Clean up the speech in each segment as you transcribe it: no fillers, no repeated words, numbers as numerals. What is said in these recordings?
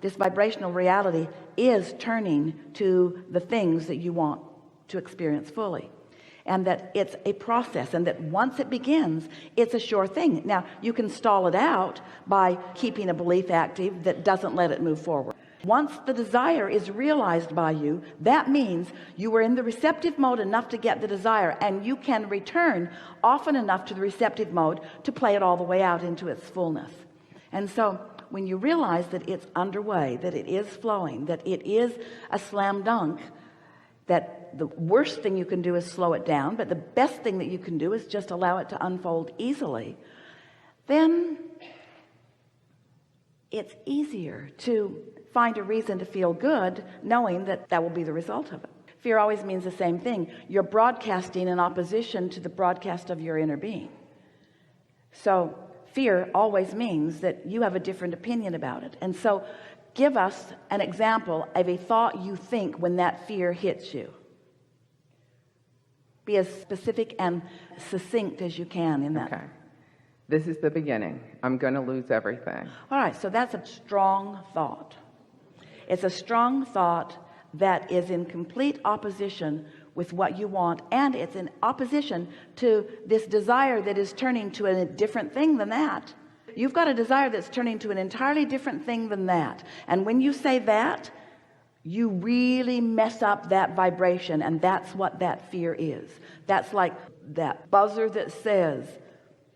This vibrational reality is turning to the things that you want to experience fully, and that it's a process, and that once it begins, it's a sure thing. Now, you can stall it out by keeping a belief active that doesn't let it move forward. Once the desire is realized by you, that means you were in the receptive mode enough to get the desire, and you can return often enough to the receptive mode to play it all the way out into its fullness. And so when you realize that it's underway, that it is flowing, that it is a slam dunk, that the worst thing you can do is slow it down, but the best thing that you can do is just allow it to unfold easily, then it's easier to find a reason to feel good, knowing that that will be the result of it. Fear always means the same thing. You're broadcasting in opposition to the broadcast of your inner being. So fear always means that you have a different opinion about it. And so give us an example of a thought you think when that fear hits you. Be as specific and succinct as you can in that. Okay. This is the beginning. I'm going to lose everything. All right, so that's a strong thought. It's a strong thought that is in complete opposition with what you want, and it's in opposition to this desire that is turning to a different thing than that. You've got a desire that's turning to an entirely different thing than that, and when you say that, you really mess up that vibration, and that's what that fear is. That's like that buzzer that says,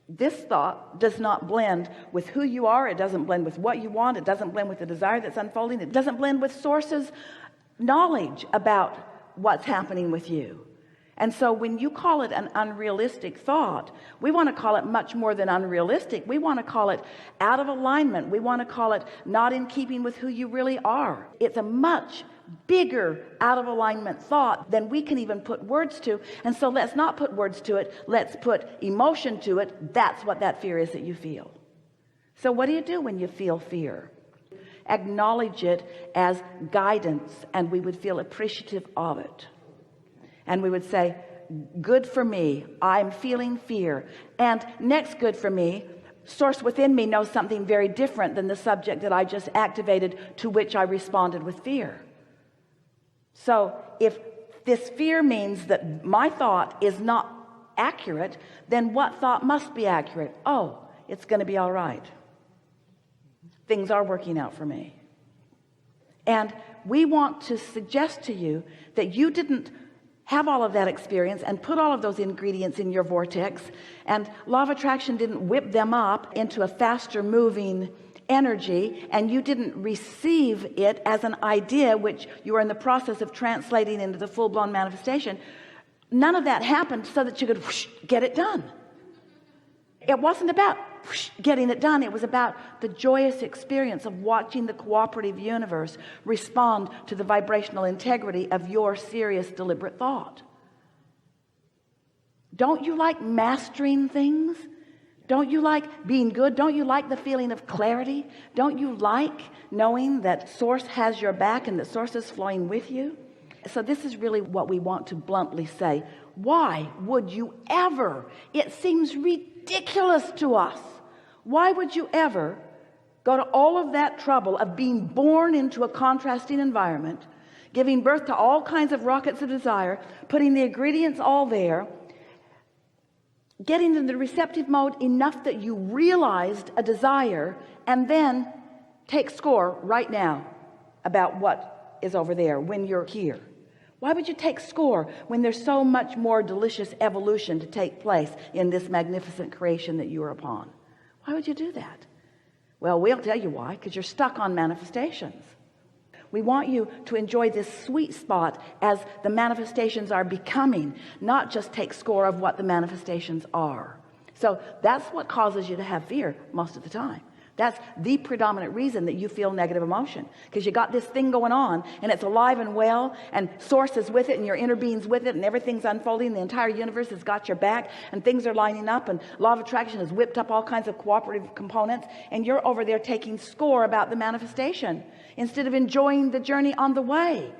this thought does not blend with who you are. It doesn't blend with what you want. It doesn't blend with the desire that's unfolding. It doesn't blend with sources knowledge about what's happening with you. And so when you call it an unrealistic thought, we want to call it much more than unrealistic. We want to call it out of alignment. We want to call it not in keeping with who you really are. It's a much bigger out of alignment thought than we can even put words to. And so let's not put words to it. Let's put emotion to it. That's what that fear is that you feel. So what do you do when you feel fear? Acknowledge it as guidance, and we would feel appreciative of it. And we would say, good for me, I'm feeling fear. And next, good for me, source within me knows something very different than the subject that I just activated, to which I responded with fear. So if this fear means that my thought is not accurate, then what thought must be accurate? Oh, it's going to be all right. Things are working out for me. And we want to suggest to you that you didn't have all of that experience and put all of those ingredients in your vortex, and law of attraction didn't whip them up into a faster moving energy, and you didn't receive it as an idea which you are in the process of translating into the full-blown manifestation. None of that happened so that you could whoosh, get it done. It wasn't about whoosh, getting it done. It was about the joyous experience of watching the cooperative universe respond to the vibrational integrity of your serious, deliberate thought. Don't you like mastering things? Don't you like being good? Don't you like the feeling of clarity? Don't you like knowing that source has your back and that source is flowing with you? So this is really what we want to bluntly say. Why would you ever? It seems ridiculous to us. Why would you ever go to all of that trouble of being born into a contrasting environment, giving birth to all kinds of rockets of desire, putting the ingredients all there, getting into the receptive mode enough that you realized a desire, and then take score right now about what is over there when you're here? Why would you take score when there's so much more delicious evolution to take place in this magnificent creation that you are upon? Why would you do that? Well, we'll tell you why, because you're stuck on manifestations. We want you to enjoy this sweet spot as the manifestations are becoming, not just take score of what the manifestations are. So that's what causes you to have fear most of the time. That's the predominant reason that you feel negative emotion, because you got this thing going on and it's alive and well, and source is with it, and your inner being's with it, and everything's unfolding. The entire universe has got your back, and things are lining up, and law of attraction has whipped up all kinds of cooperative components, and you're over there taking score about the manifestation instead of enjoying the journey on the way.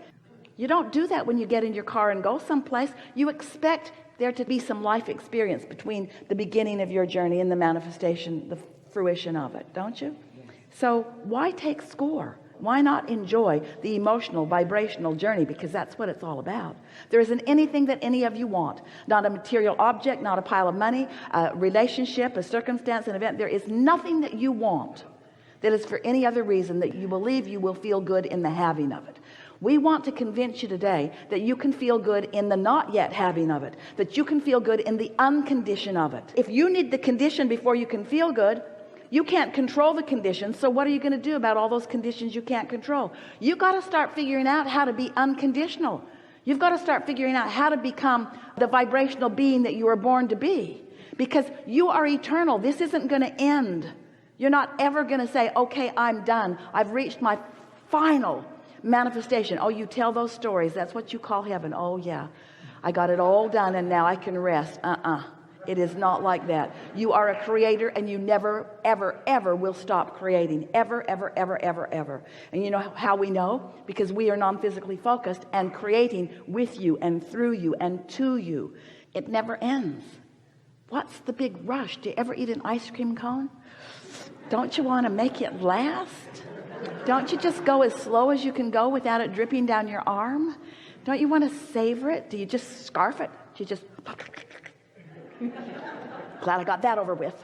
You don't do that when you get in your car and go someplace. You expect there to be some life experience between the beginning of your journey and the manifestation, the fruition of it, don't you? So why take score Why not enjoy the emotional, vibrational journey? Because that's what it's all about. There isn't anything that any of you want. Not a material object, not a pile of money, a relationship, a circumstance, an event. There is nothing that you want that is for any other reason that you believe you will feel good in the having of it. We want to convince you today that you can feel good in the not yet having of it, that you can feel good in the uncondition of it. If you need the condition before you can feel good, you can't control the conditions. So what are you going to do about all those conditions you can't control? You got to start figuring out how to be unconditional. You've got to start figuring out how to become the vibrational being that you were born to be, because you are eternal. This isn't going to end. You're not ever going to say, okay, I'm done. I've reached my final manifestation. Oh, you tell those stories. That's what you call heaven. Oh yeah, I got it all done and now I can rest. It is not like that. You are a creator, and you never, ever, ever will stop creating. Ever, ever, ever, ever, ever. And you know how we know? Because we are non-physically focused and creating with you and through you and to you. It never ends. What's the big rush? Do you ever eat an ice cream cone? Don't you want to make it last? Don't you just go as slow as you can go without it dripping down your arm? Don't you want to savor it? Do you just scarf it? Do you just... Glad I got that over with.